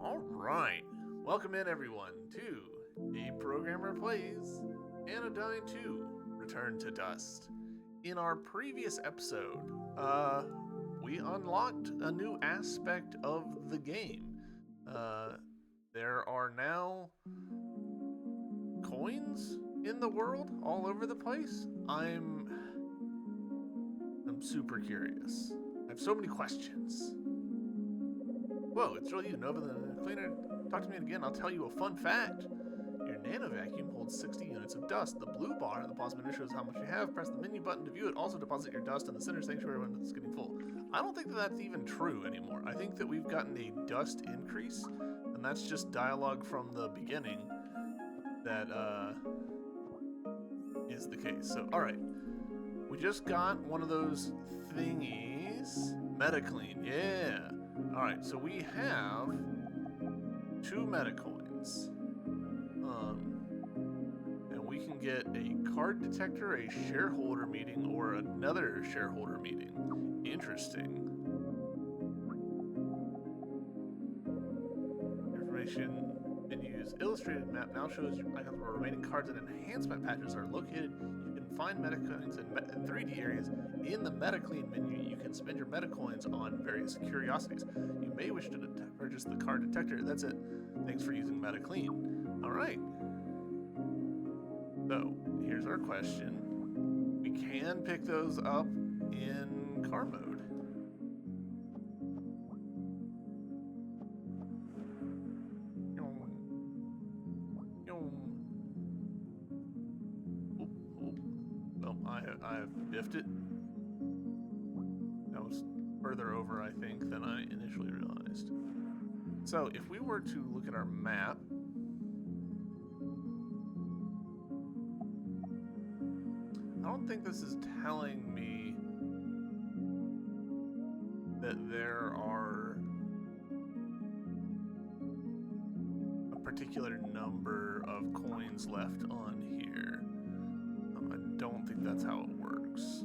All right. Welcome in, everyone, to A Programmer Plays Anodyne 2 Return to Dust. In our previous episode, we unlocked a new aspect of the game. There are now coins in the world all over the place. I'm super curious. I have so many questions. Whoa, it's really you, Nova the Cleaner. Talk to me again, I'll tell you a fun fact. Your nano vacuum holds 60 units of dust. The blue bar in the pause menu shows how much you have. Press the menu button to view it. Also deposit your dust in the center sanctuary when it's getting full. I don't think that that's even true anymore. I think that we've gotten a dust increase, and that's just dialogue from the beginning that is the case. So, alright. We just got one of those thingies. MetaClean, yeah. Alright, so we have 2 metacoins. And we can get a card detector, a shareholder meeting, or another shareholder meeting. Interesting. Information menus. Illustrated map now shows icons where remaining cards and enhancement patches are located. You can find metacoins in 3D areas. In the MetaClean menu, you can spend your metacoins on various curiosities. You may wish to purchase the card detector. That's it. Thanks for using MetaClean. Alright. So, here's our question. We can pick those up in car mode. I have biffed it. That was further over, I think, than I initially realized. So, if we were to look at our map, I don't think this is telling me that there are a particular number of coins left on here. I don't think that's how it works.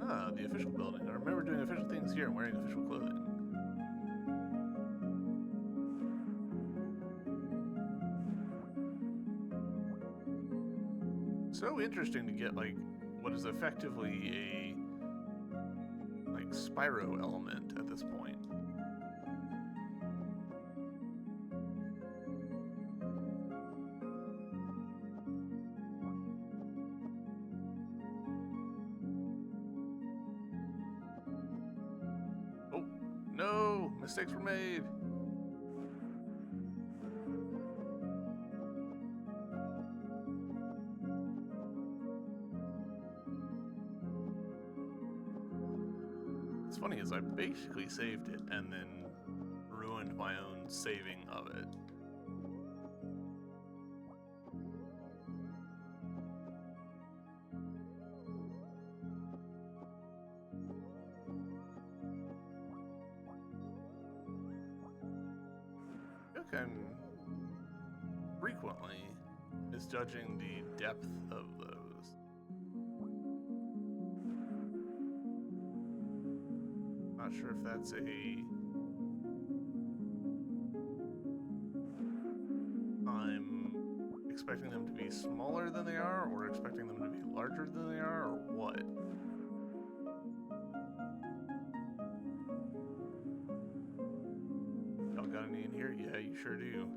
Ah, the official building. I remember doing official things here and wearing official clothing. So interesting to get, like, what is effectively a, like, Spyro element at this point. Oh, no! Mistakes were made! What's funny is I basically saved it and then ruined my own saving of it. And frequently is judging the depth of those. Not sure if that's I'm expecting them to be smaller than they are, or expecting them to be larger than they are, or what? Y'all got any in here? Yeah, you sure do.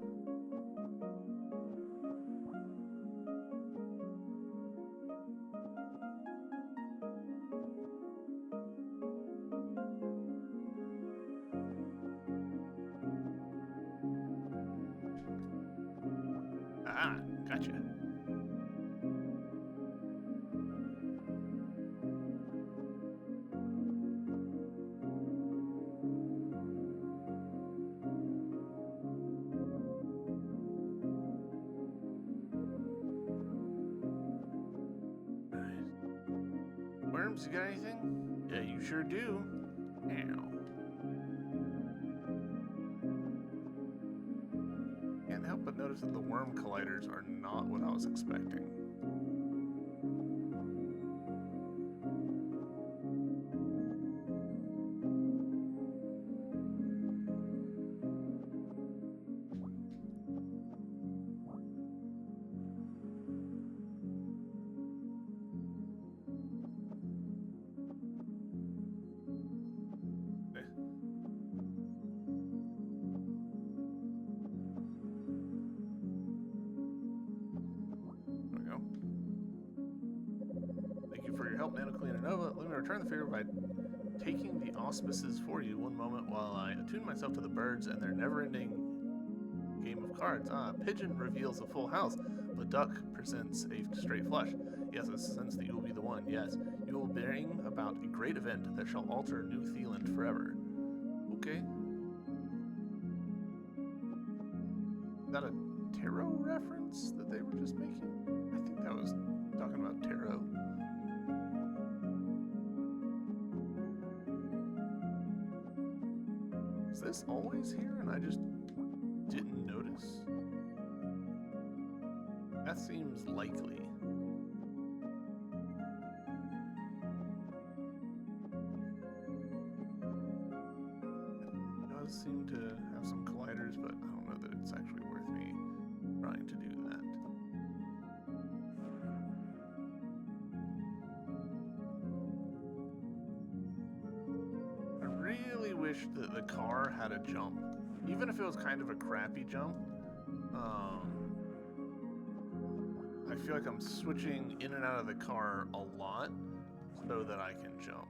Ah, gotcha. Worms, you got anything? Yeah, you sure do. Ow. Can't help but notice that the worm colliders are not what I was expecting. Nano Cleaner Nova. Let me return the favor by taking the auspices for you one moment while I attune myself to the birds and their never-ending game of cards. Pigeon reveals a full house, but duck presents a straight flush. Yes, I sense that you will be the one. Yes, you will bring about a great event that shall alter New Zealand forever. Okay. Is that a tarot reference that they were just making? I think that was talking about tarot. Is this always here and I just didn't notice? That seems likely. It does seem to have some colliders, but I don't know that it's actually worth me trying to do that. I really wish that the car had a jump, even if it was kind of a crappy jump. I feel like I'm switching in and out of the car a lot so that I can jump.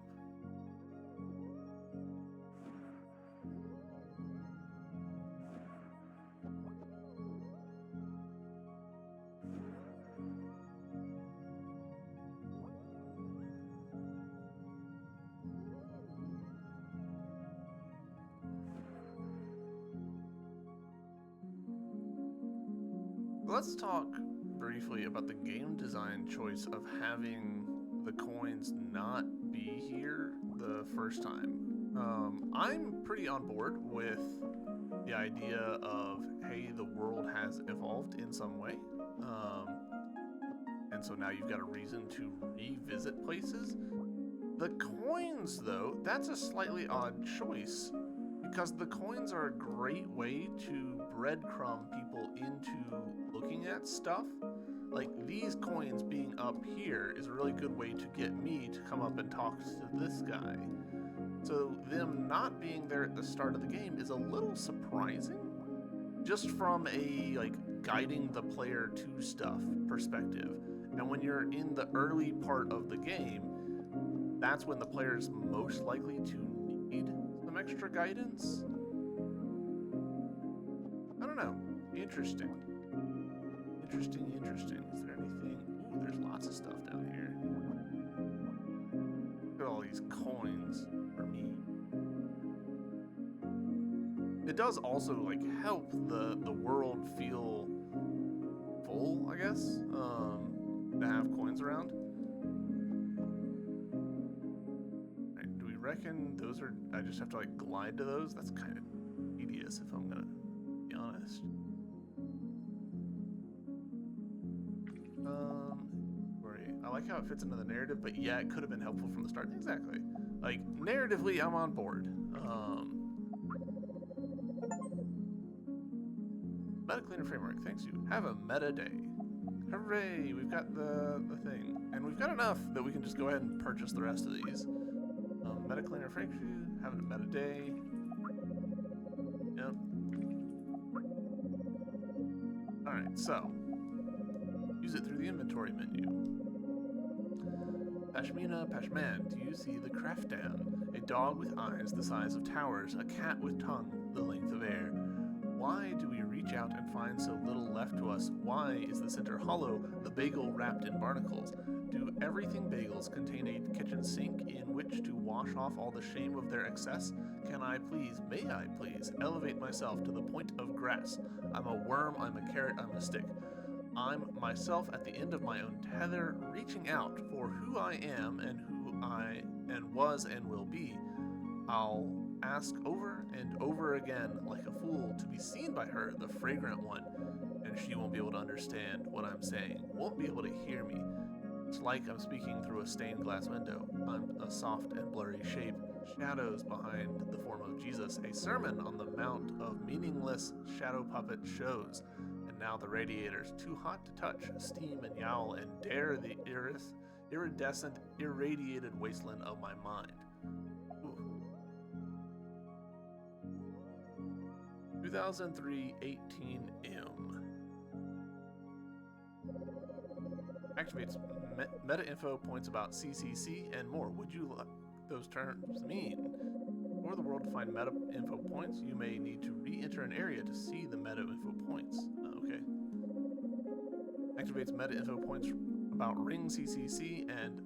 Let's talk briefly about the game design choice of having the coins not be here the first time. I'm pretty on board with the idea of, hey, the world has evolved in some way. And so now you've got a reason to revisit places. The coins, though, that's a slightly odd choice because the coins are a great way to breadcrumb people into looking at stuff. Like, these coins being up here is a really good way to get me to come up and talk to this guy. So them not being there at the start of the game is a little surprising, just from a, like, guiding the player to stuff perspective. And when you're in the early part of the game, that's when the player's most likely to need some extra guidance. I don't know. Interesting. Interesting. Is there anything? Ooh, there's lots of stuff down here. Look at all these coins for me. It does also, like, help the world feel full, I guess, to have coins around. Right, do we reckon those are... I just have to, like, glide to those? That's kind of tedious, if I'm gonna be honest. I like how it fits into the narrative, but yeah, it could have been helpful from the start. Exactly. Like, narratively, I'm on board. Meta Cleaner Framework, thanks you. Have a meta day. Hooray, we've got the thing. And we've got enough that we can just go ahead and purchase the rest of these. Meta Cleaner Framework, having a meta day. Yep. Alright, so. Use it through the inventory menu. Pashmina, Pashman, do you see the Craftan? A dog with eyes the size of towers, a cat with tongue the length of air. Why do we reach out and find so little left to us? Why is the center hollow, the bagel wrapped in barnacles? Do everything bagels contain a kitchen sink in which to wash off all the shame of their excess? Can I please, may I please, elevate myself to the point of grass? I'm a worm, I'm a carrot, I'm a stick. I'm myself at the end of my own tether, reaching out for who I am and who I was and will be. I'll ask over and over again, like a fool, to be seen by her, the fragrant one, and she won't be able to understand what I'm saying, won't be able to hear me. It's like I'm speaking through a stained glass window. I'm a soft and blurry shape, shadows behind the form of Jesus, a sermon on the mount of meaningless shadow puppet shows. Now the radiator's too hot to touch, steam and yowl and dare the iridescent, irradiated wasteland of my mind. Ooh. 2003 18M. Activates meta info points about CCC and more. Would you like those terms mean? For the world to find meta info points, you may need to re-enter an area to see the meta info points. Okay. Activates meta info points about Ring CCC and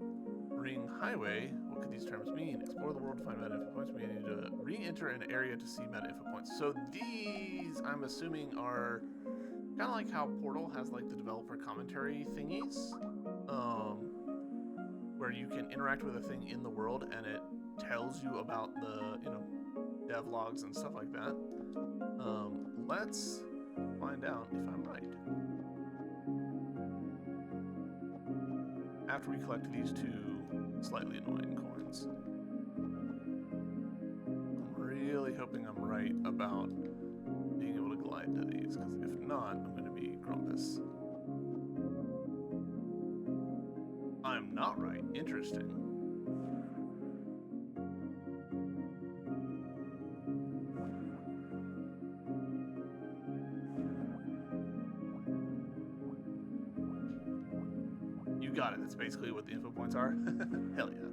Ring Highway. What could these terms mean? Explore the world to find meta info points. We need to re-enter an area to see meta info points. So these, I'm assuming, are kind of like how Portal has like the developer commentary thingies, where you can interact with a thing in the world and it tells you about the, dev logs and stuff like that. Let's find out if I'm right. After we collect these two slightly annoying coins. I'm really hoping I'm right about being able to glide to these, because if not, I'm going to be grumpus. I'm not right. Interesting. You got it. That's basically what the info points are. Hell yeah.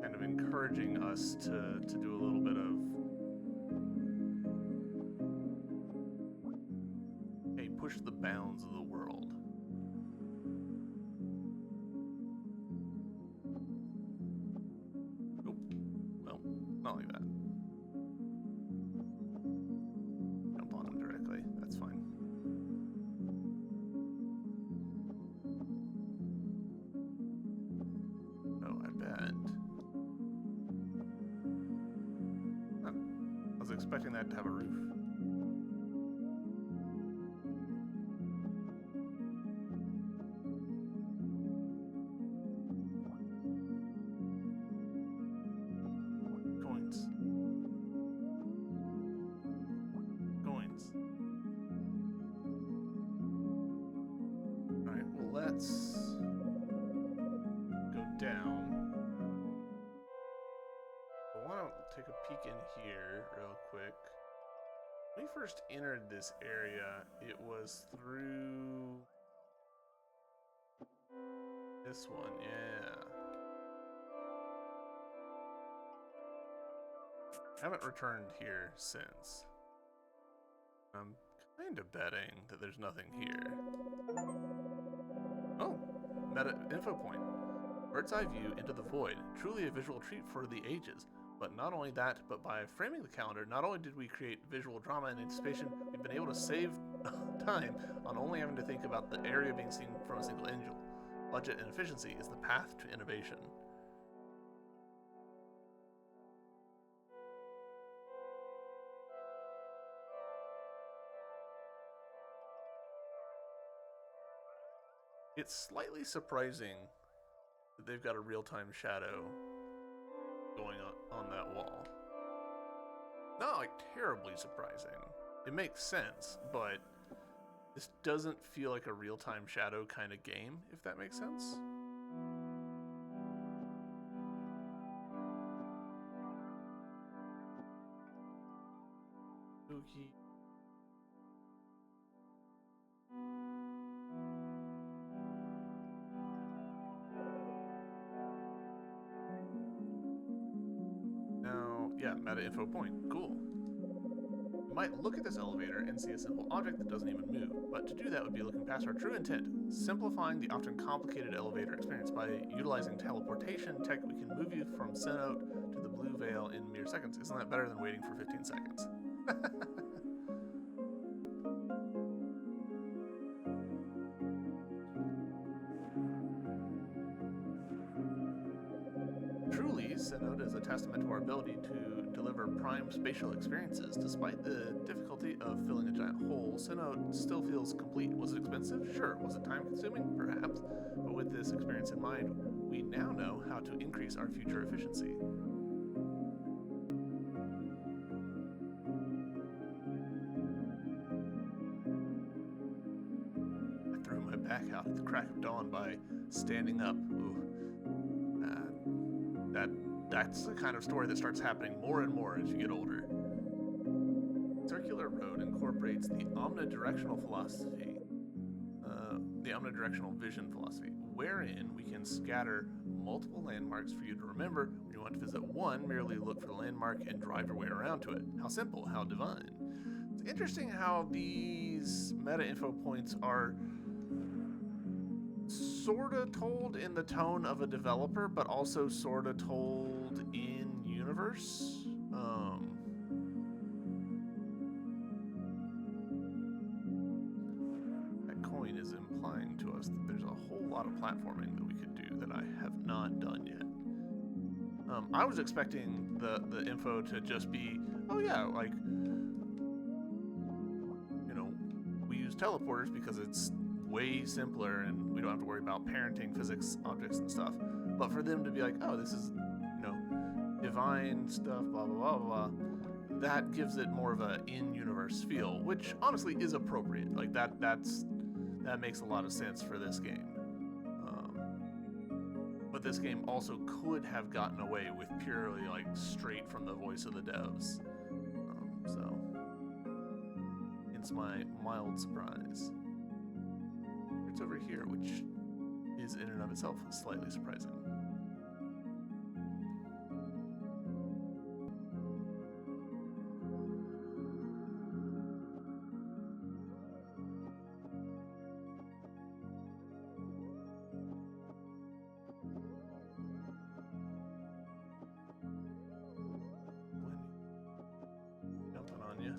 Kind of encouraging us to do a little bit of, hey, push the bounds of the world. Nope. Well, not like that. Jump on him directly. That's fine. Expecting that to have a roof. Coins. Coins. Alright, well, let's go down. I want to take a peek in here real quick. When we first entered this area, it was through this one, yeah. Haven't returned here since. I'm kind of betting that there's nothing here. Oh, meta info point. Bird's eye view into the void. Truly a visual treat for the ages. But not only that, but by framing the calendar, not only did we create visual drama and anticipation, we've been able to save time on only having to think about the area being seen from a single angel. Budget and efficiency is the path to innovation. It's slightly surprising that they've got a real-time shadow going on that wall. Not like terribly surprising. It makes sense, but this doesn't feel like a real-time shadow kind of game, if that makes sense. Spooky. Yeah, meta info point. Cool. You might look at this elevator and see a simple object that doesn't even move, but to do that would be looking past our true intent, simplifying the often complicated elevator experience. By utilizing teleportation tech, we can move you from Cenote to the Blue Veil in mere seconds. Isn't that better than waiting for 15 seconds? Truly, Cenote is a testament to our ability to deliver prime spatial experiences. Despite the difficulty of filling a giant hole, Cenote still feels complete. Was it expensive? Sure. Was it time-consuming? Perhaps. But with this experience in mind, we now know how to increase our future efficiency. I threw my back out at the crack of dawn by standing up. Ooh. That's the kind of story that starts happening more and more as you get older. Circular road incorporates the omnidirectional philosophy. the omnidirectional vision philosophy, wherein we can scatter multiple landmarks for you to remember. When you want to visit one, merely look for the landmark and drive your way around to it. How simple, how divine. It's interesting how these meta info points are sort of told in the tone of a developer, but also sort of told in universe. That coin is implying to us that there's a whole lot of platforming that we could do that I have not done yet. I was expecting the info to just be, oh yeah, like, you know, we use teleporters because it's way simpler and we don't have to worry about parenting physics objects and stuff. But for them to be like, oh, this is, you know, divine stuff, blah blah blah blah, that gives it more of a in-universe feel, which honestly is appropriate. Like that makes a lot of sense for this game. But this game also could have gotten away with purely like straight from the voice of the devs. So it's my mild surprise. It's over here, which is in and of itself slightly surprising. Jumping on you.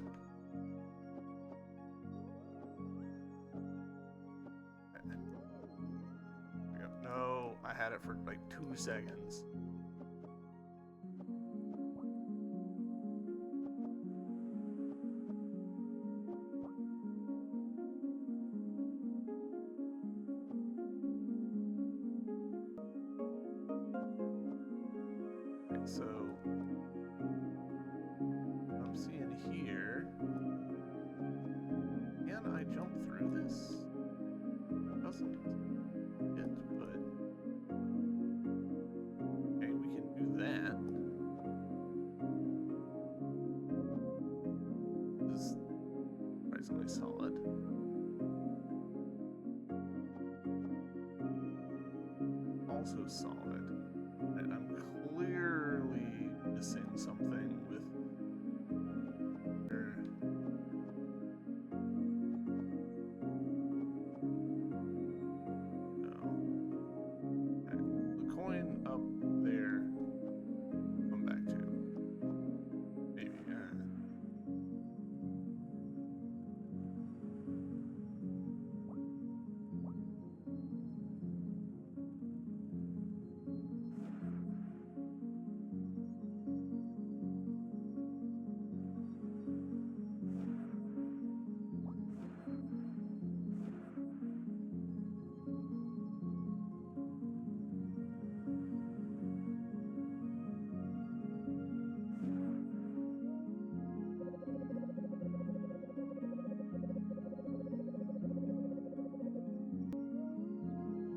No, I had it for like 2 seconds. Okay, so I'm seeing here. Can I jump through this? Doesn't it, but okay, we can do that. This is surprisingly solid. Also solid. And I'm clearly missing something with her. No. Okay. The coin up there. Come back to. Maybe.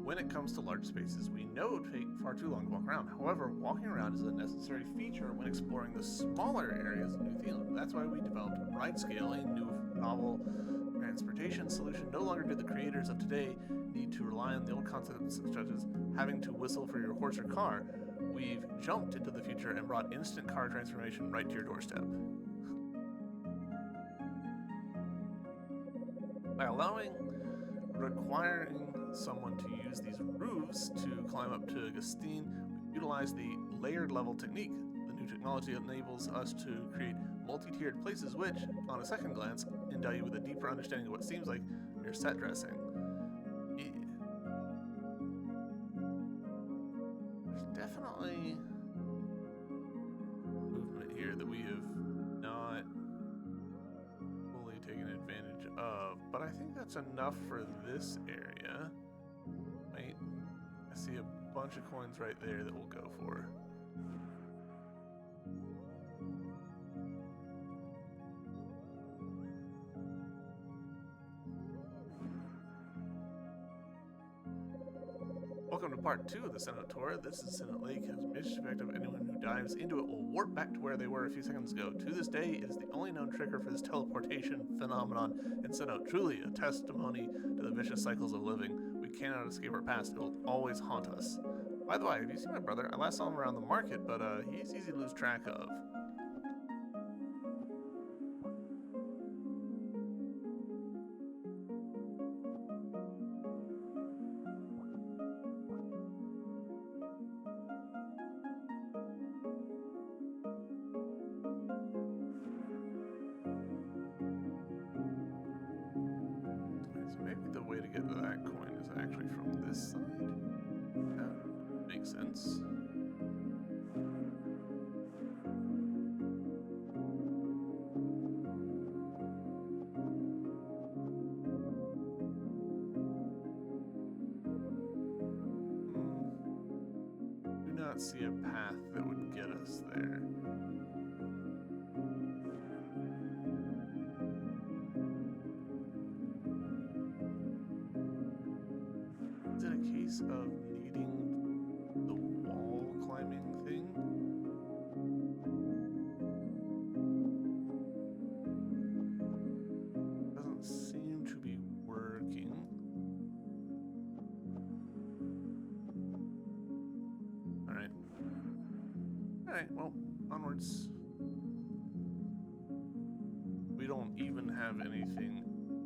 When it comes to large spaces, we know it would take far too long to walk around. However, walking around is a necessary feature when exploring the smaller areas of New Zealand. That's why we developed Ride Scale, a new novel transportation solution. No longer do the creators of today need to rely on the old concepts such as having to whistle for your horse or car. We've jumped into the future and brought instant car transformation right to your doorstep. By requiring someone to use these roofs to climb up to Agustin, we utilize the layered level technique. The new technology enables us to create multi-tiered places which, on a second glance, endow you with a deeper understanding of what seems like mere set dressing. Yeah. There's definitely movement here that we have not fully taken advantage of, but I think that's enough for this area. Wait, I see a bunch of coins right there that we'll go for. Welcome to part 2 of the Senate tour. This is Senate Lake, has mischief effective. Anyone who dives into it will warp back to where they were a few seconds ago. To this day, it is the only known trigger for this teleportation phenomenon in Senate. Truly a testimony to the vicious cycles of living. We cannot escape our past. It will always haunt us. By the way, have you seen my brother? I last saw him around the market, but he's easy to lose track of. Maybe the way to get to that coin is actually from this side? That makes sense. Do not see a path that would get us there. Is it a case of needing the wall climbing thing? Doesn't seem to be working. Alright. Alright, well, onwards. We don't even have anything.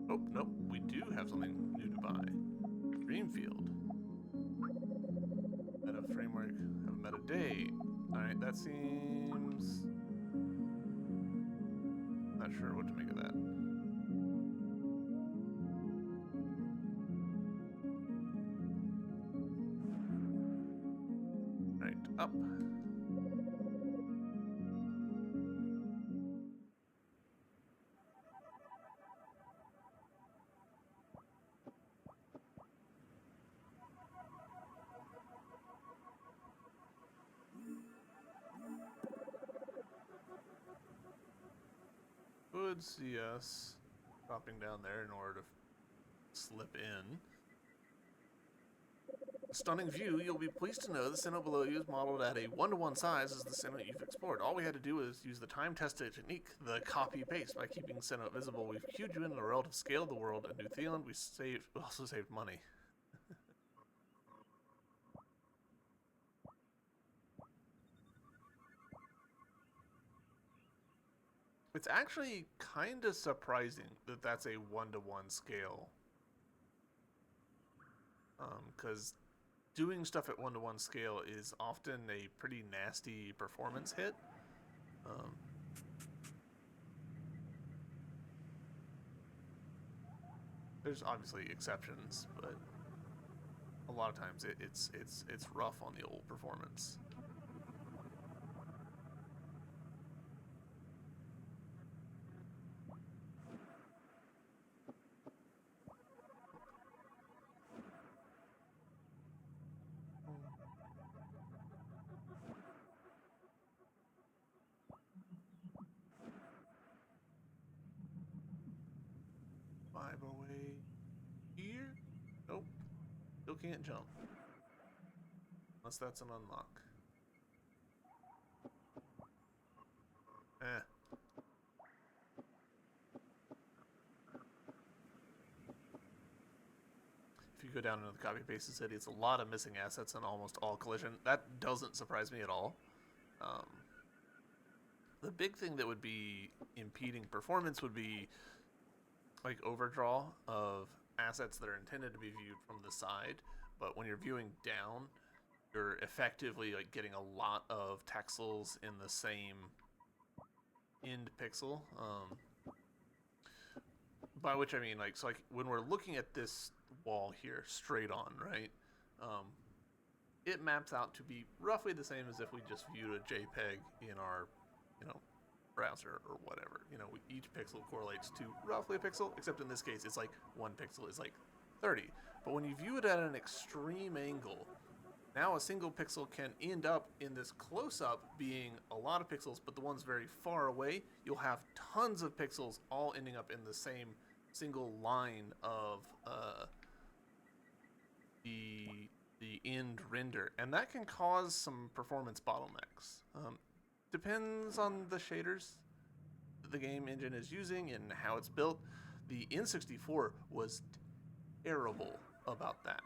Oh, nope, we do have something new to buy. Dreamfield. Meta framework, have a meta date. Alright, that seems... Not sure what to make of that. Right, up. Could see us dropping down there in order to slip in. Stunning view, you'll be pleased to know the Senate below you is modeled at a 1-to-1 size as the Senate you've explored. All we had to do is use the time-tested technique, the copy-paste. By keeping Senate visible, we've cued you in a relative scale of the world. In New Zealand, we also saved money. It's actually kind of surprising that that's a 1-to-1 scale. Because doing stuff at 1-to-1 scale is often a pretty nasty performance hit. There's obviously exceptions, but a lot of times it's rough on the old performance. Away here? Nope. Still can't jump. Unless that's an unlock. Eh. If you go down into the copy paste city, it's a lot of missing assets and almost all collision. That doesn't surprise me at all. The big thing that would be impeding performance would be like overdraw of assets that are intended to be viewed from the side, but when you're viewing down, you're effectively like getting a lot of texels in the same end pixel. By which I mean like, so like when we're looking at this wall here straight on, right? It maps out to be roughly the same as if we just viewed a JPEG in our, browser or whatever. Each pixel correlates to roughly a pixel, except in this case it's like 1 pixel is like 30. But when you view it at an extreme angle, now a single pixel can end up in this close-up being a lot of pixels, but the ones very far away, you'll have tons of pixels all ending up in the same single line of the the end render, and that can cause some performance bottlenecks. Depends on the shaders the game engine is using and how it's built. The N64 was terrible about that.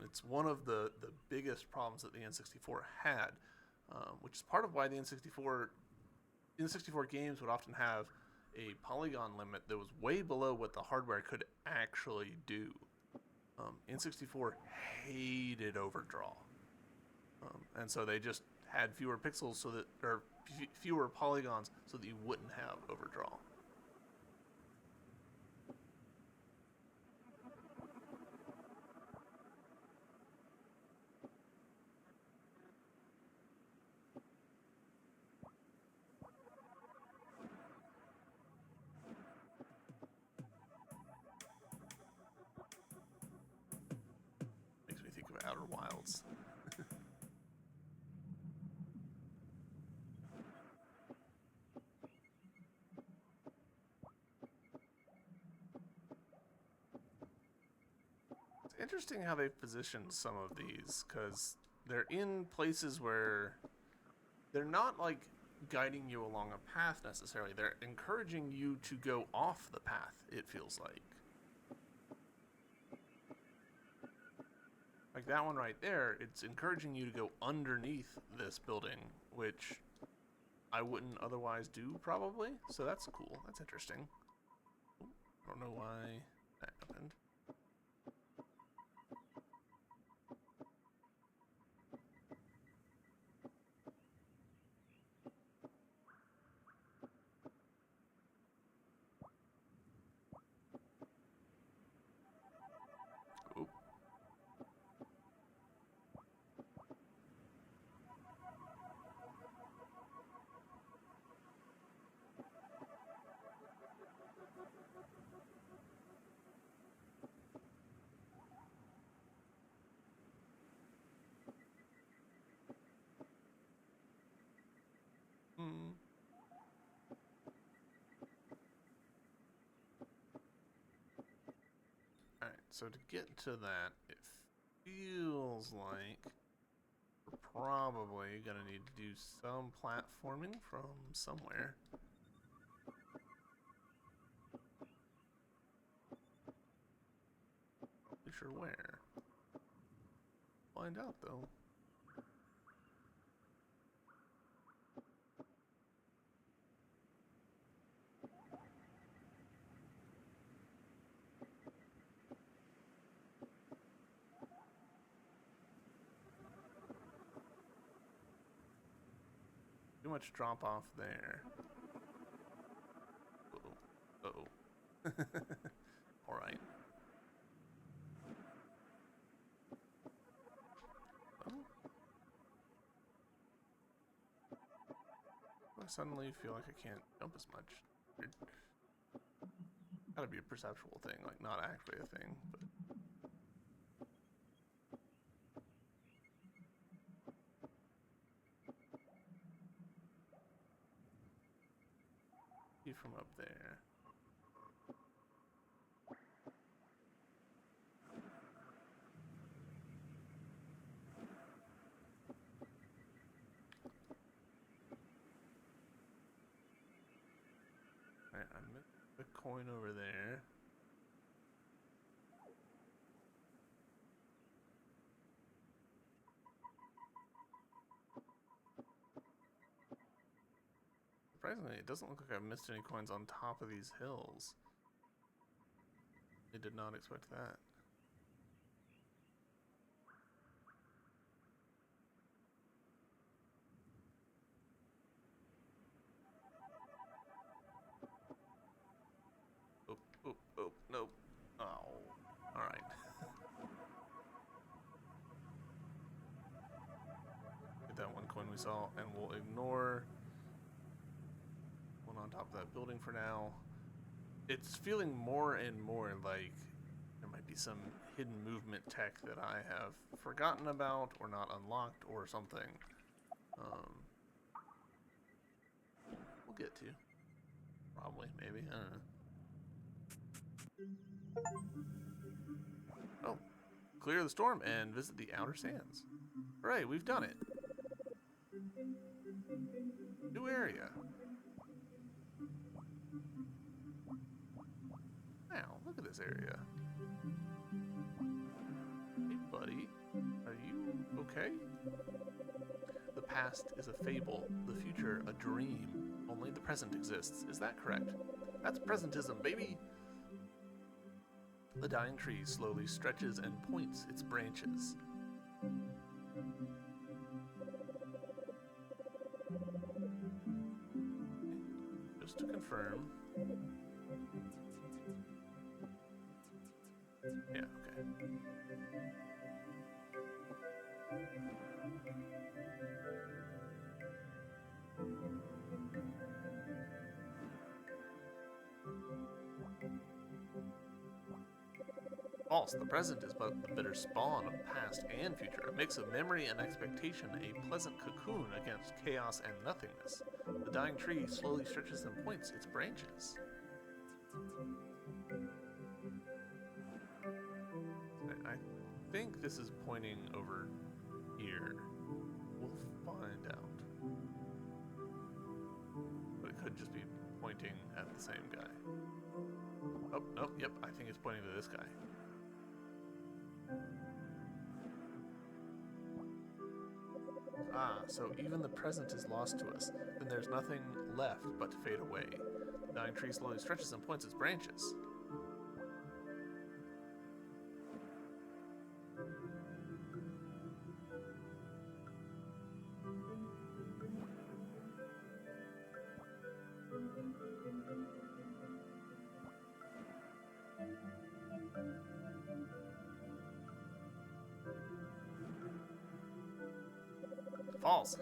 It's one of the biggest problems that the N64 had, which is part of why the N64 games would often have a polygon limit that was way below what the hardware could actually do. N64 hated overdraw, and so they just had fewer pixels so that, or fewer polygons so that you wouldn't have overdraw. Makes me think of Outer Wilds. It's interesting how they've positioned some of these, because they're in places where they're not like guiding you along a path necessarily. They're encouraging you to go off the path, it feels like. Like that one right there, it's encouraging you to go underneath this building, which I wouldn't otherwise do, probably. So that's cool. That's interesting. I don't know why that happened. Oop. Hmm. Alright, so to get to that, it feels like we're probably gonna need to do some platforming from somewhere. Not really sure where. Find out though. Too much drop off there. Uh-oh. Uh-oh. Alright. Well, I suddenly feel like I can't jump as much. It's gotta be a perceptual thing, like not actually a thing, but see from up there. Alright, I missed the coin over there. Surprisingly, it doesn't look like I've missed any coins on top of these hills. I did not expect that. Oh, oh, oh, nope. Oh, alright. Get that one coin we saw, and we'll ignore one on top of that building for now. It's feeling more and more like there might be some hidden movement tech that I have forgotten about or not unlocked or something. We'll get to. Probably, maybe. I don't know. Oh, clear the storm and visit the outer sands. Hooray, we've done it. New area. Wow, look at this area. Hey, buddy. Are you okay? The past is a fable, the future a dream. Only the present exists. Is that correct? That's presentism, baby! The dying tree slowly stretches and points its branches. Just to confirm. Yeah, okay. False. The present is but the bitter spawn of past and future, a mix of memory and expectation, a pleasant cocoon against chaos and nothingness. The dying tree slowly stretches and points its branches. I think this is pointing over here. We'll find out. But it could just be pointing at the same guy. Oh, nope, yep, I think it's pointing to this guy. Ah, so even the present is lost to us. Then there's nothing left but to fade away. The dying tree slowly stretches and points its branches. False.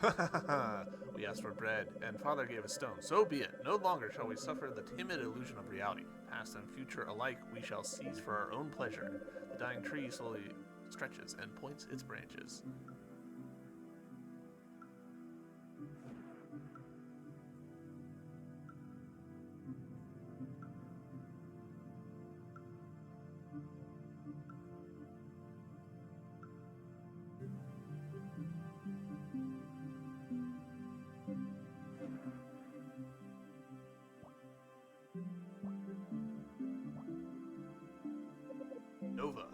We asked for bread, and Father gave a stone. So be it. No longer shall we suffer the timid illusion of reality. Past and future alike we shall seize for our own pleasure. The dying tree slowly stretches and points its branches. Nova.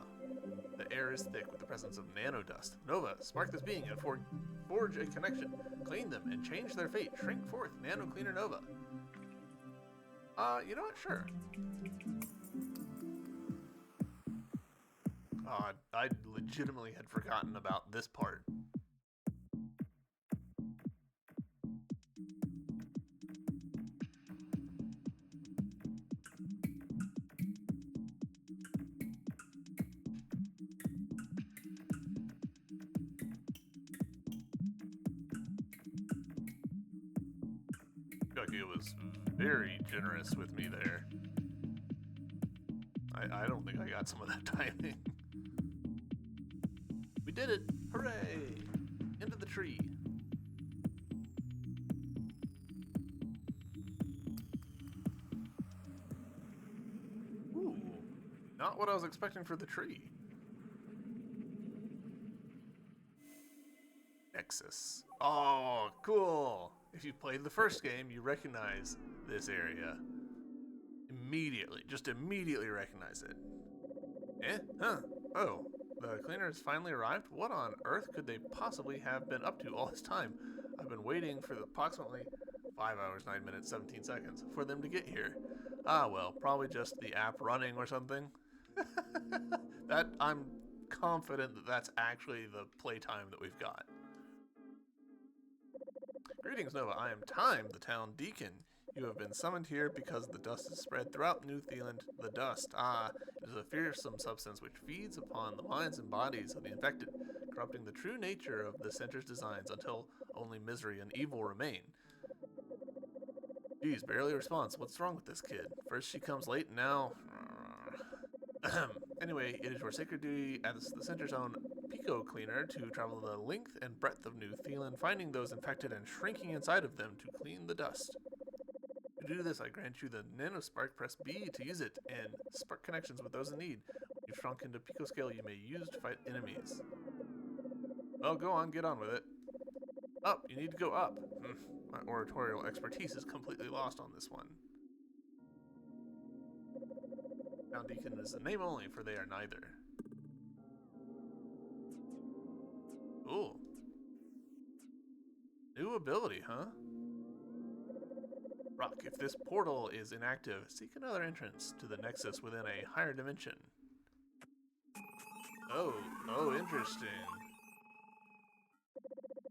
The air is thick with the presence of nanodust. Nova, spark this being and forge a connection. Clean them and change their fate. Shrink forth, Nano Cleaner Nova. You know what? Sure. I legitimately had forgotten about this part. Like it was very generous with me there. I don't think I got some of that timing. We did it! Hooray! Into the tree. Ooh, not what I was expecting for the tree. Nexus. Oh, cool! If you played the first game, you recognize this area. Immediately. Just immediately recognize it. Eh? Huh. Oh. The cleaner has finally arrived? What on earth could they possibly have been up to all this time? I've been waiting for approximately 5 hours, 9 minutes, 17 seconds for them to get here. Ah, well, probably just the app running or something. I'm confident that that's actually the playtime that we've got. Greetings, Nova. I am Time, the town deacon. You have been summoned here because the dust is spread throughout New Zealand. The dust, it is a fearsome substance which feeds upon the minds and bodies of the infected, corrupting the true nature of the center's designs until only misery and evil remain. Geez, barely responds. What's wrong with this kid? First she comes late, and now... Anyway, it is your sacred duty as the center's own Pico Cleaner to travel the length and breadth of New Zealand, finding those infected and shrinking inside of them to clean the dust. To do this, I grant you the Nanospark. Press B to use it, and spark connections with those in need. When You've shrunk into picoscale you may use to fight enemies. Well, go on, get on with it. Up, you need to go up. My oratorial expertise is completely lost on this one. Town Deacon is the name only, for they are neither. Cool. New ability, huh? Rock, if this portal is inactive, seek another entrance to the nexus within a higher dimension. Oh, interesting.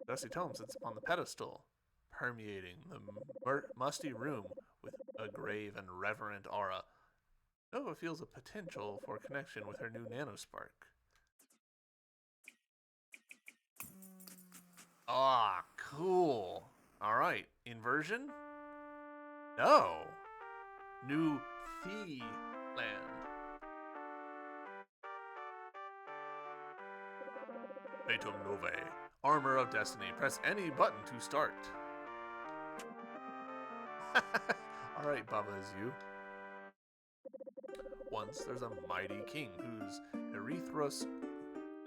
Dusty tome sits upon the pedestal, permeating the musty room with a grave and reverent aura. Nova feels a potential for connection with her new nanospark. Ah, cool. Alright, inversion? No. New Thea land. Fatum Novae. Armor of Destiny. Press any button to start. Alright, Baba is you. Once there's a mighty king who's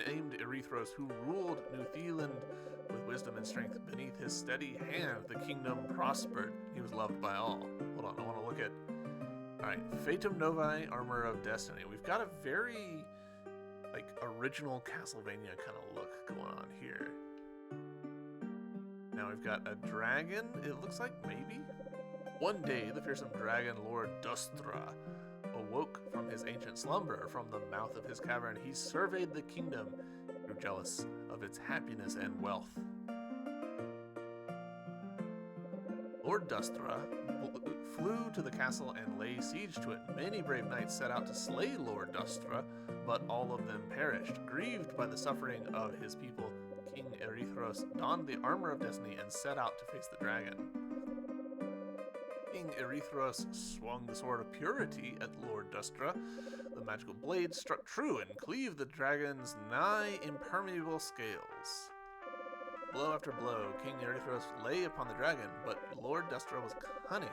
named Erithros, who ruled New Thealand with wisdom and strength. Beneath his steady hand, the kingdom prospered. He was loved by all. Hold on, I want to look at... Alright, Fatum Novae, Armor of Destiny. We've got a very, like, original Castlevania kind of look going on here. Now we've got a dragon, it looks like, maybe? One day, the fearsome dragon Lord Dustra awoke from his ancient slumber. From the mouth of his cavern, he surveyed the kingdom, grew jealous of its happiness and wealth. Lord Dustra flew to the castle and lay siege to it. Many brave knights set out to slay Lord Dustra, but all of them perished. Grieved by the suffering of his people, King Erithros donned the armor of destiny and set out to face the dragon. King Erithros swung the sword of purity at Lord Dustra. The magical blade struck true and cleaved the dragon's nigh impermeable scales. Blow after blow, King Erithros lay upon the dragon, but Lord Dustra was cunning.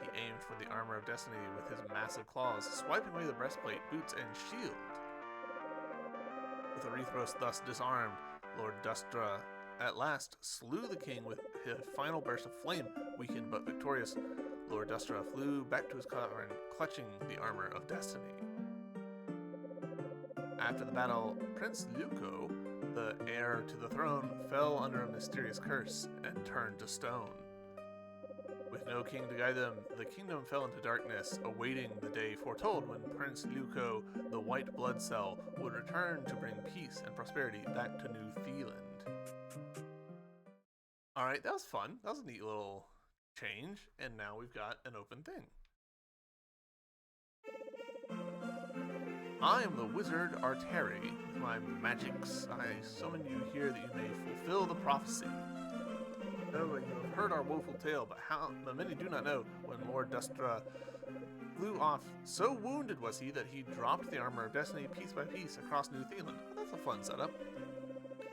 He aimed for the armor of destiny with his massive claws, swiping away the breastplate, boots, and shield. With Erithros thus disarmed, Lord Dustra at last slew the king with his final burst of flame. Weakened but victorious, Lord Dustra flew back to his cavern, clutching the armor of destiny. After the battle, Prince Luco, the heir to the throne, fell under a mysterious curse and turned to stone. With no king to guide them, the kingdom fell into darkness, awaiting the day foretold when Prince Luco, the white blood cell, would return to bring peace and prosperity back to New Thealand. Alright, that was fun. That was a neat little change, and now we've got an open thing. I am the wizard Arteri. With my magics, I summon you here that you may fulfill the prophecy. No, you have heard our woeful tale, but many do not know. When Lord Dustra flew off, so wounded was he that he dropped the armor of destiny piece by piece across New Thealand. Well, that's a fun setup.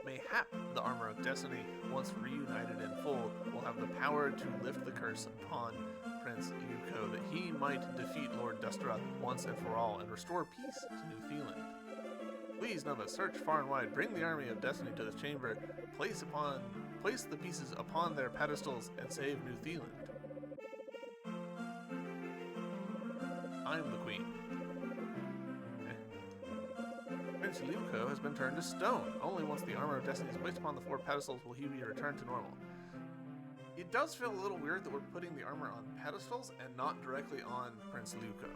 Mayhap the armor of destiny, once reunited in full, will have the power to lift the curse upon Prince Yuko, that he might defeat Lord Dustra once and for all and restore peace to New Thealand. Please, Nova, search far and wide, bring the army of destiny to this chamber, place the pieces upon their pedestals, and save New Thealand. I am the queen. Prince Luco has been turned to stone. Only once the armor of destiny is placed upon the 4 pedestals will he be returned to normal. It does feel a little weird that we're putting the armor on pedestals and not directly on Prince Luco.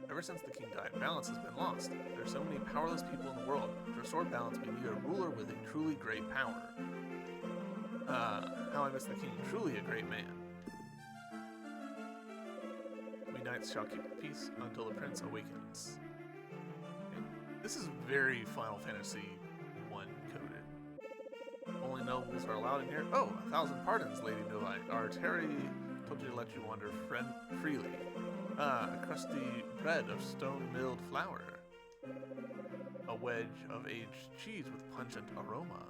Ever since the king died, balance has been lost. There are so many powerless people in the world. To restore balance, we need a ruler with a truly great power. How I miss the king, truly a great man. We knights shall keep the peace until the prince awakens. Okay. This is very Final Fantasy 1 coded. Only nobles are allowed in here. Oh, 1,000 pardons, Lady Novae. Arteri told you to let you wander freely. A crusty bread of stone-milled flour. A wedge of aged cheese with pungent aroma.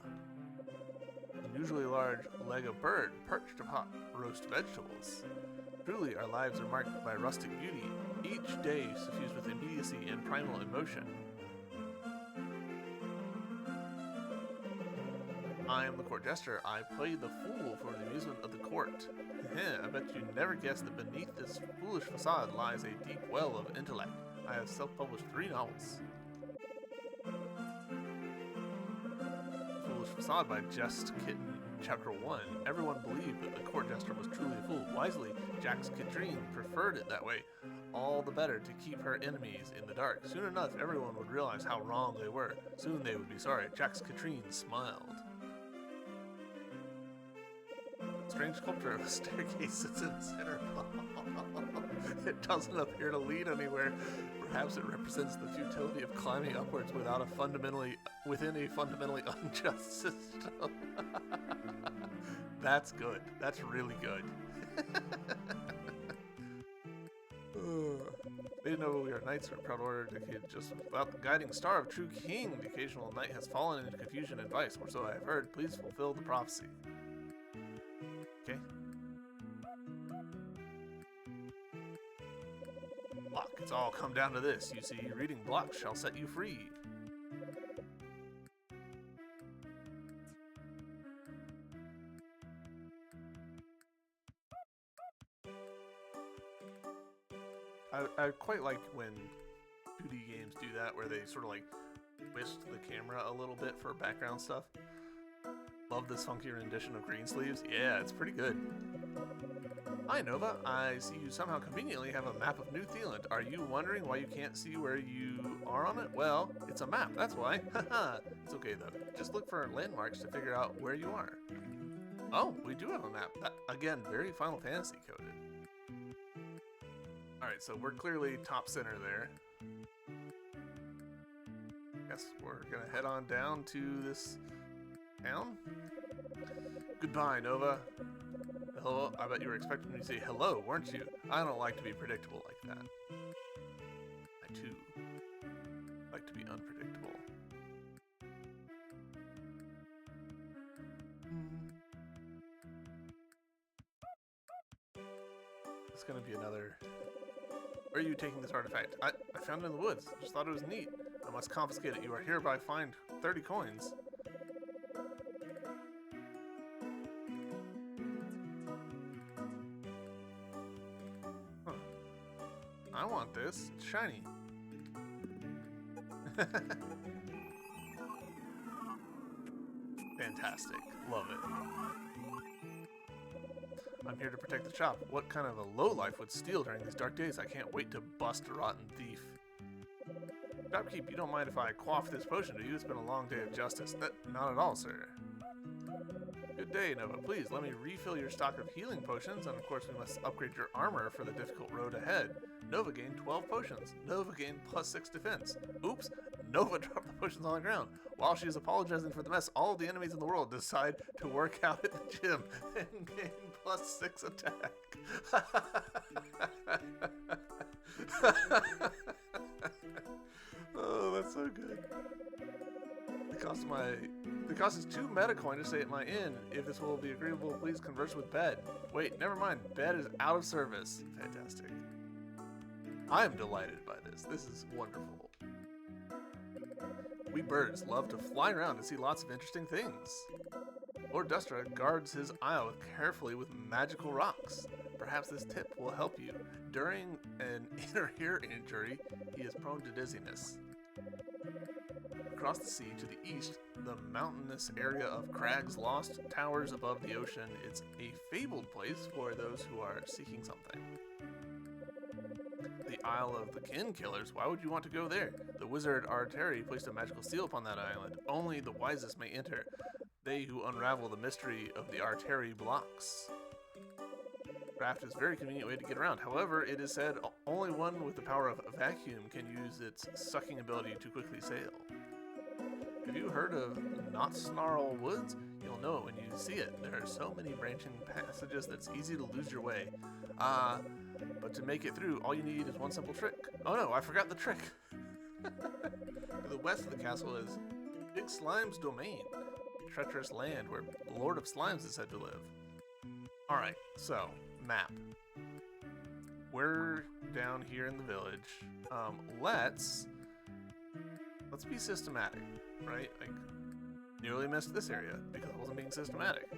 Unusually large leg of bird perched upon roast vegetables. Truly, our lives are marked by rustic beauty. Each day suffused with immediacy and primal emotion. I am the court jester. I play the fool for the amusement of the court. I bet you never guessed that beneath this foolish facade lies a deep well of intellect. I have self-published 3 novels. Foolish Facade by Just Kitten, Chapter 1. Everyone believed that the court jester was truly a fool. Wisely, Jax Katrine preferred it that way. All the better to keep her enemies in the dark. Soon enough, everyone would realize how wrong they were. Soon they would be sorry. Jax Katrine smiled. Strange sculpture of a staircase sits in the center. It doesn't appear to lead anywhere. Perhaps it represents the futility of climbing upwards within a fundamentally unjust system. That's good. That's really good. They know we are knights of a proud order dedicated just without the guiding star of true king. The occasional knight has fallen into confusion and vice, or so I have heard. Please fulfill the prophecy. Okay. Block. It's all come down to this. You see, reading block shall set you free. I quite like when 2D games do that, where they sort of like twist the camera a little bit for background stuff. Love this funky rendition of Greensleeves. Yeah, it's pretty good. Hi Nova, I see you somehow conveniently have a map of New Zealand. Are you wondering why you can't see where you are on it? Well, it's a map, that's why. Haha, it's okay though. Just look for landmarks to figure out where you are. Oh, we do have a map. Again, very Final Fantasy coded. Alright, so we're clearly top center there. Guess we're gonna head on down to this town? Goodbye, Nova. Hello, I bet you were expecting me to say hello, weren't you? I don't like to be predictable like that. I too like to be unpredictable. It's gonna be another... Where are you taking this artifact? I found it in the woods. Just thought it was neat. I must confiscate it. You are hereby fined 30 coins. Huh. I want this. It's shiny. Fantastic. Love it. I'm here to protect the shop. What kind of a lowlife would steal during these dark days? I can't wait to bust a rotten thief. Shopkeep, you don't mind if I quaff this potion, do you? It's been a long day of justice. Not at all, sir. Good day, Nova. Please, let me refill your stock of healing potions, and of course we must upgrade your armor for the difficult road ahead. Nova gained 12 potions. Nova gained +6 defense. Oops, Nova dropped the potions on the ground. While she is apologizing for the mess, all of the enemies in the world decide to work out at the gym and gain +6 attack. Oh, that's so good. The cost is 2 meta coin to stay at my inn. If this will be agreeable, please converse with Bed. Wait, never mind. Bed is out of service. Fantastic. I am delighted by this. This is wonderful. We birds love to fly around and see lots of interesting things. Lord Dustra guards his isle carefully with magical rocks. Perhaps this tip will help you. During an inner ear injury, he is prone to dizziness. Across the sea to the east, the mountainous area of crags lost towers above the ocean. It's a fabled place for those who are seeking something. The Isle of the Kin Killers. Why would you want to go there? The wizard Arteri placed a magical seal upon that island. Only the wisest may enter. They who unravel the mystery of the Arteri blocks. Raft is a very convenient way to get around. However, it is said only one with the power of vacuum can use its sucking ability to quickly sail. Have you heard of Knot Snarl Woods? You'll know it when you see it. There are so many branching passages that it's easy to lose your way. But to make it through, all you need is one simple trick. Oh no, I forgot the trick. To the west of the castle is Big Slime's domain, a treacherous land where the Lord of Slimes is said to live. Alright, so, map. we're down here in the village. Let's be systematic, right? Like, nearly missed this area because I wasn't being systematic.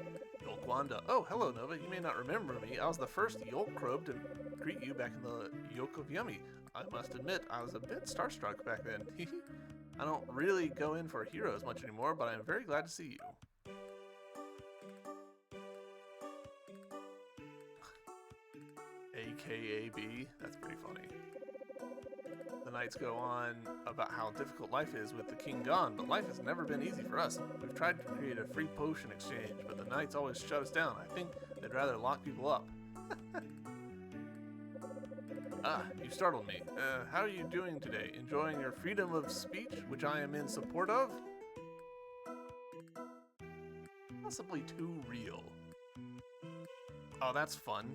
Yolkwanda. Oh, hello, Nova. You may not remember me. I was the first Yolk Crobe to greet you back in the Yolk of Yummy. I must admit, I was a bit starstruck back then. I don't really go in for heroes much anymore, but I'm very glad to see you. AKAB. That's pretty funny. The nights go on about how difficult life is with the king gone, but life has never been easy for us. We've tried to create a free potion exchange, but the knights always shut us down. I think they'd rather lock people up. You startled me. How are you doing today? Enjoying your freedom of speech, which I am in support of? Possibly too real. Oh, that's fun.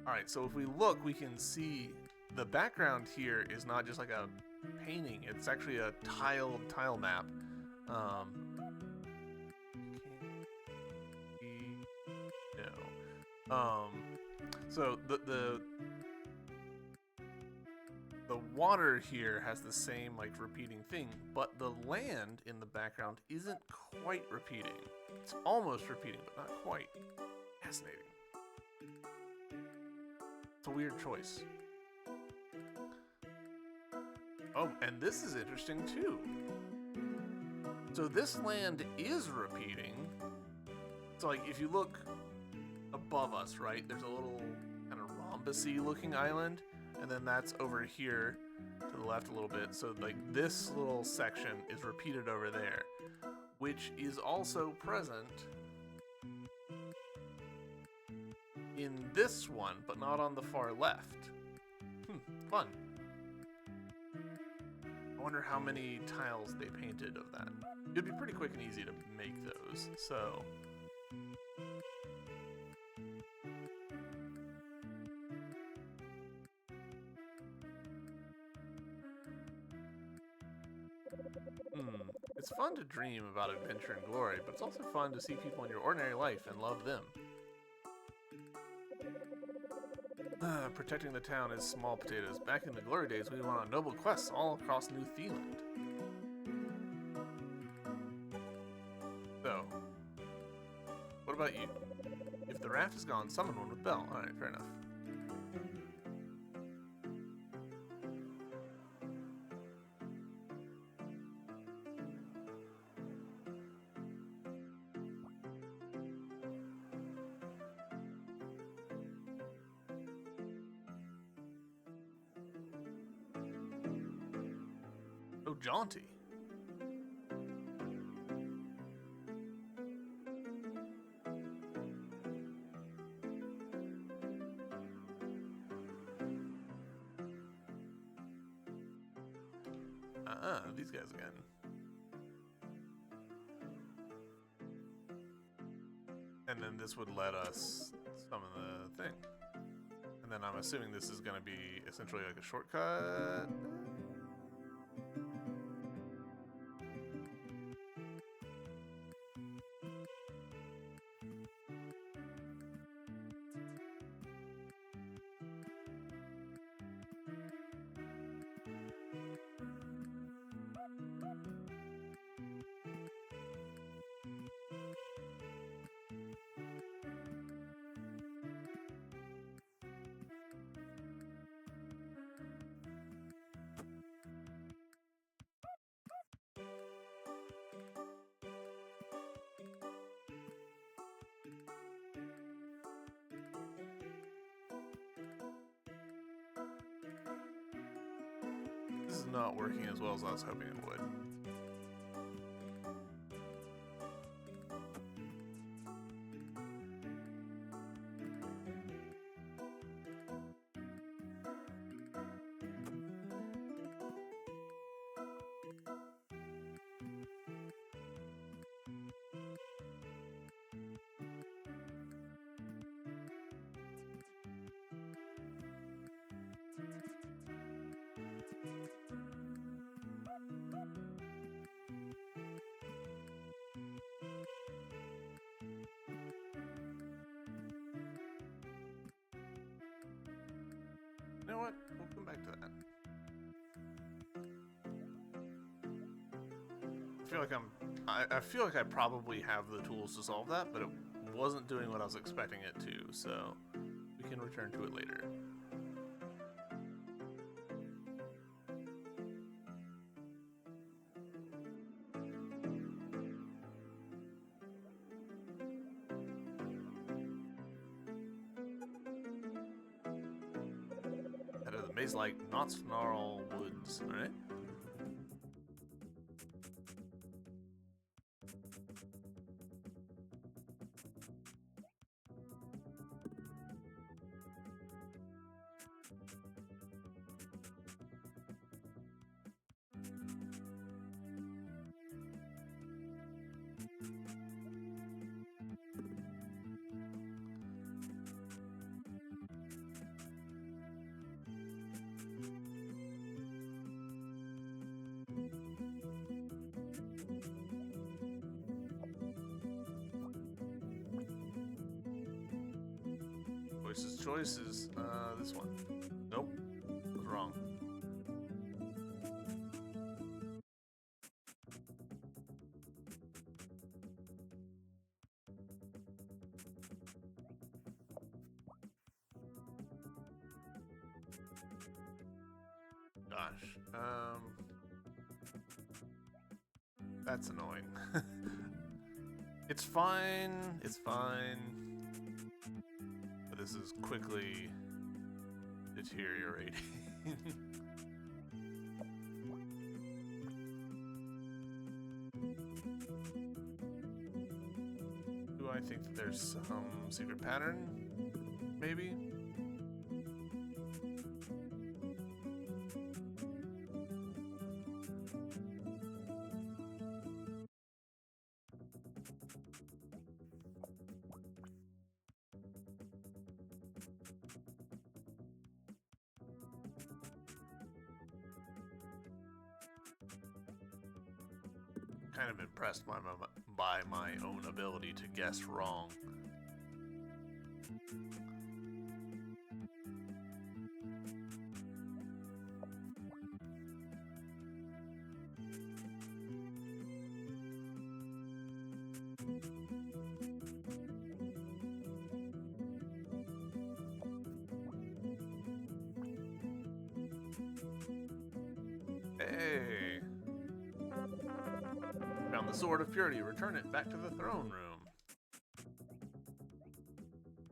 Alright, so if we look, we can see the background here is not just like a painting, it's actually a tile map. So the water here has the same like repeating thing, but the land in the background isn't quite repeating. It's almost repeating, but not quite. Fascinating. It's a weird choice. Oh, and this is interesting too. So this land is repeating. So like if you look above us, right, there's a little kind of rhombusy looking island, and then that's over here to the left a little bit. So like this little section is repeated over there, which is also present in this one, but not on the far left. Fun. I wonder how many tiles they painted of that. It'd be pretty quick and easy to make those, so. It's fun to dream about adventure and glory, but it's also fun to see people in your ordinary life and love them. Protecting the town is small potatoes. Back in the glory days, we went on noble quests all across New Zealand. So, what about you? If the raft is gone, summon one with bell. Alright, fair enough. Oh, jaunty. These guys again. And then this would let us summon the thing. And then I'm assuming this is going to be essentially like a shortcut. This is not working as well as I was hoping it would. You know what? We'll come back to that. I feel like I probably have the tools to solve that, but it wasn't doing what I was expecting it to, so we can return to it later. That is the maze-like Knotsnarl Woods, alright? Choices, this one. Nope, was wrong. Gosh, that's annoying. It's fine, but this is quickly deteriorating. Do I think that there's some secret pattern? Maybe? Kind of impressed by my own ability to guess wrong. Hey! Found the Sword of Purity. Return it back to the throne room.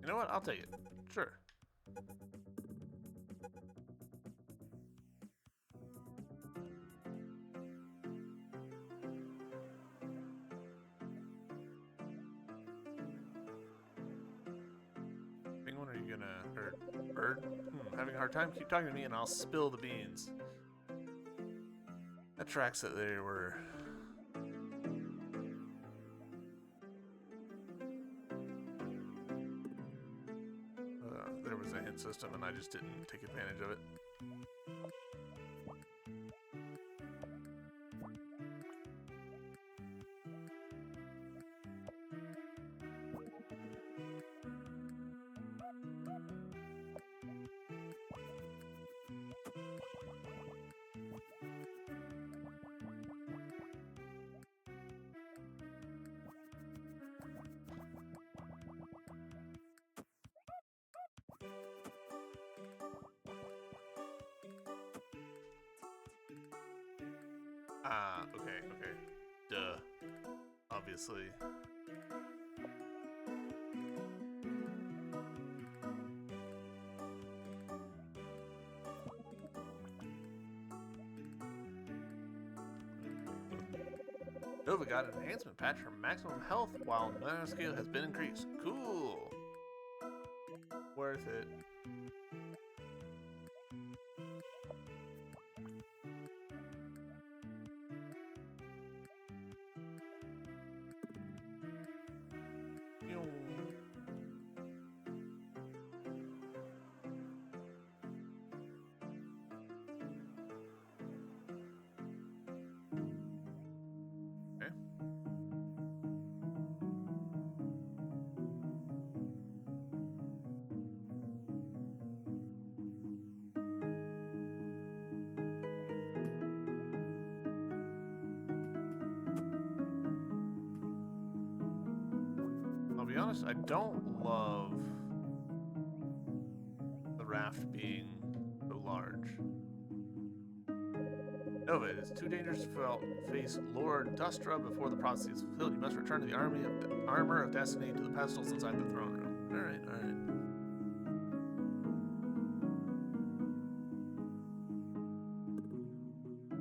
You know what? I'll take it. Sure. Penguin, are you gonna... or bird? Having a hard time? Keep talking to me and I'll spill the beans. That tracks that they were... there was a hint system and I just didn't take advantage of it. Ah, okay. Duh. Obviously. Nova got an enhancement patch for maximum health while mana scale has been increased. Cool. Worth it. be honest, I don't love the raft being so large. Nova, it is too dangerous to face Lord Dustra before the prophecy is fulfilled. You must return to the armor of destiny to the pedestals inside the throne room. Alright, alright.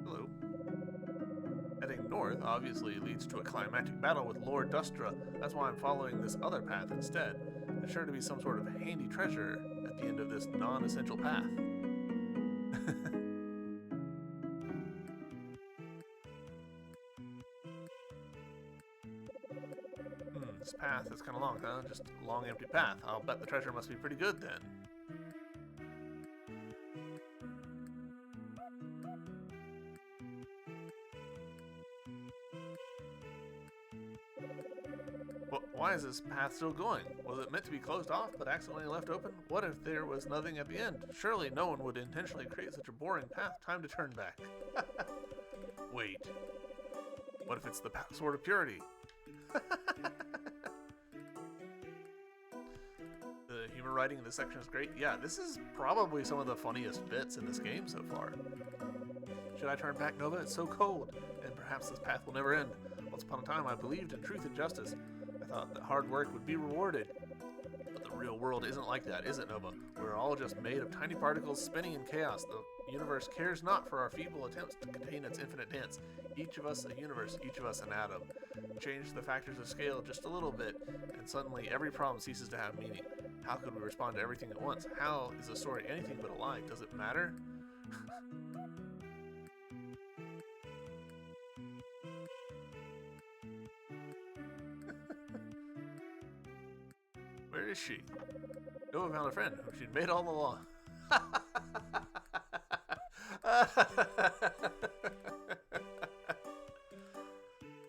Hello. Heading north obviously leads to a climactic battle with Lord Dustra. That's why I'm following this other path instead. There's sure to be some sort of handy treasure at the end of this non-essential path. This path is kind of long, huh? Just a long, empty path. I'll bet the treasure must be pretty good then. Why is this path still going? Was it meant to be closed off but accidentally left open? What if there was nothing at the end? Surely no one would intentionally create such a boring path. Time to turn back. Wait. What if it's the sword of purity? The humor writing in this section is great. Yeah, this is probably some of the funniest bits in this game so far. Should I turn back, Nova? It's so cold, and perhaps this path will never end. Once upon a time, I believed in truth and justice. I thought that hard work would be rewarded. But the real world isn't like that, is it, Nova? We're all just made of tiny particles spinning in chaos. The universe cares not for our feeble attempts to contain its infinite dance. Each of us a universe, each of us an atom. Change the factors of scale just a little bit, and suddenly every problem ceases to have meaning. How could we respond to everything at once? How is a story anything but a lie? Does it matter? Where is she? Nova found a friend whom she'd made all along.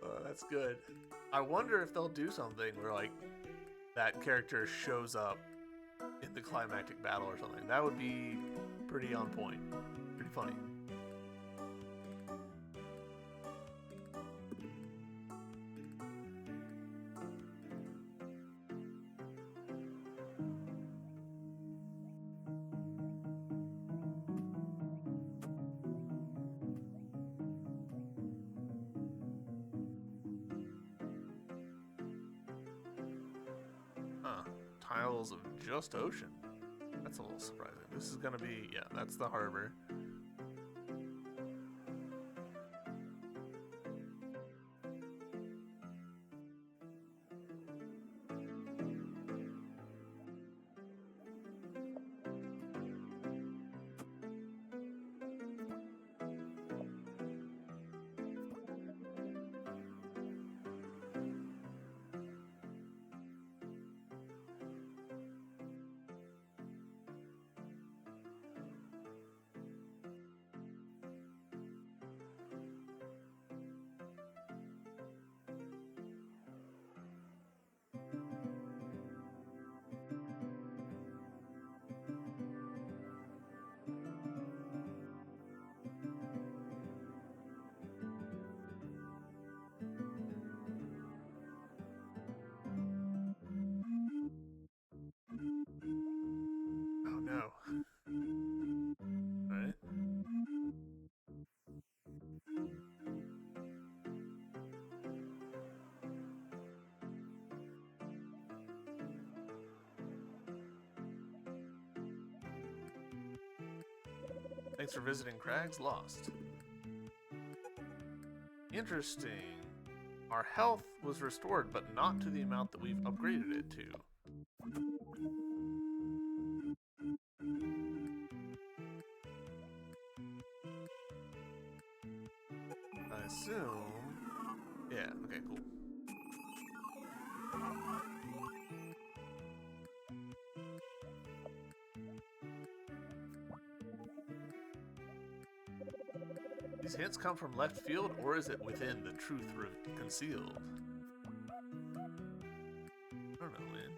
Oh, that's good. I wonder if they'll do something where, like, that character shows up in the climactic battle or something. That would be pretty on point. Pretty funny. Tiles of just ocean. That's a little surprising. This is gonna be, yeah, that's the harbor. Oh no. Alright. Thanks for visiting Crags Lost. Interesting. Our health was restored, but not to the amount that we've upgraded it to. I assume... Yeah, okay, cool. These hints come from left field, or is it within the truth concealed? I don't know, man.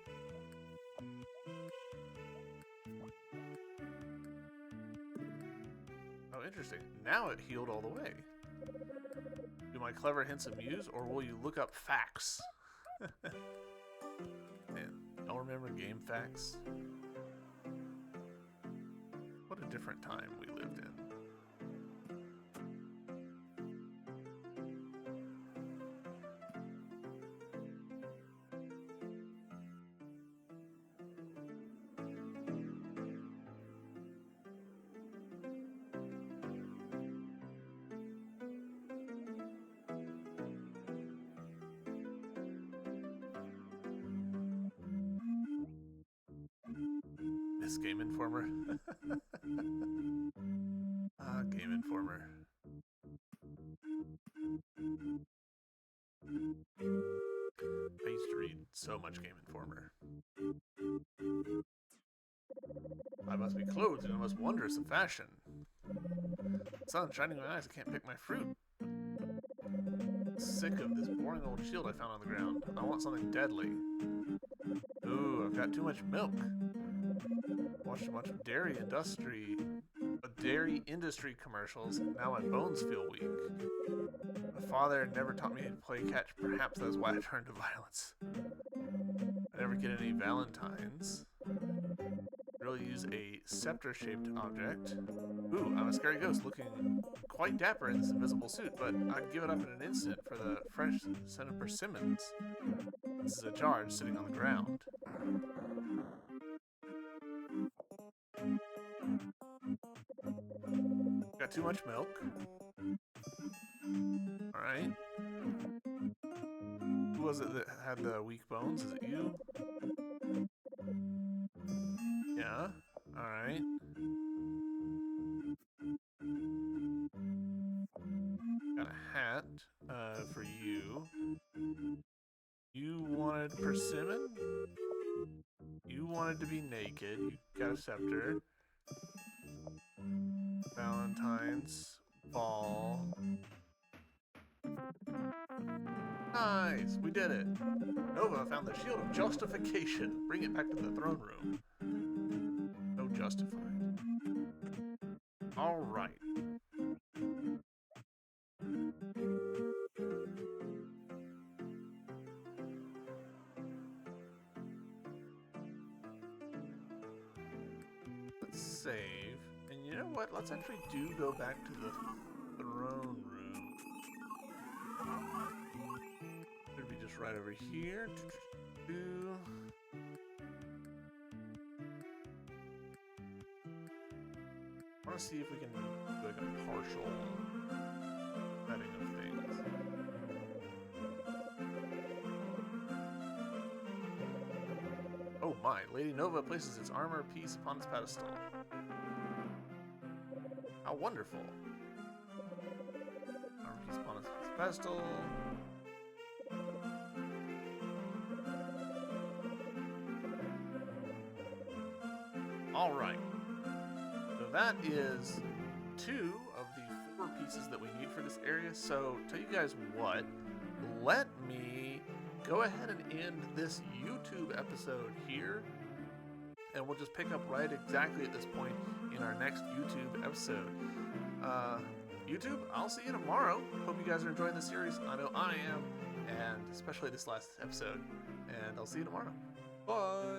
Oh, interesting. Now it healed all the way. Do my clever hints amuse, or will you look up facts? Don't remember game facts? What a different time we lived in. Miss Game Informer. Game Informer. I used to read so much Game Informer. I must be clothed in the most wondrous of fashion. The sun shining in my eyes, I can't pick my fruit. Sick of this boring old shield I found on the ground. I want something deadly. Ooh, I've got too much milk. Watched a bunch of dairy industry commercials. Now my bones feel weak. My father never taught me to play catch. Perhaps that's why I turned to violence. I never get any valentines. Really use a scepter-shaped object. Ooh, I'm a scary ghost looking quite dapper in this invisible suit, but I'd give it up in an instant for the fresh scent of persimmons. This is a jar sitting on the ground. Got too much milk. Alright. Who was it that had the weak bones? Is it you? Yeah. Alright. Got a hat for you. You wanted persimmon? You wanted to be naked. You got a scepter. Valentine's ball. Nice! We did it! Nova found the shield of justification. Bring it back to the throne room. No justified. Alright. Let's save. And you know what? Let's actually go back to the throne room. It'll be just right over here. I want to see if we can do like a partial setting of things. Oh my, Lady Nova places its armor piece upon its pedestal. How wonderful. Armor piece upon its pedestal. Alright. So that is 2 of the 4 pieces that we need for this area. So tell you guys what, let me go ahead and end this YouTube episode here, and we'll just pick up right exactly at this point in our next YouTube episode. YouTube, I'll see you tomorrow. Hope you guys are enjoying the series. I know I am, and especially this last episode. And I'll see you tomorrow. Bye!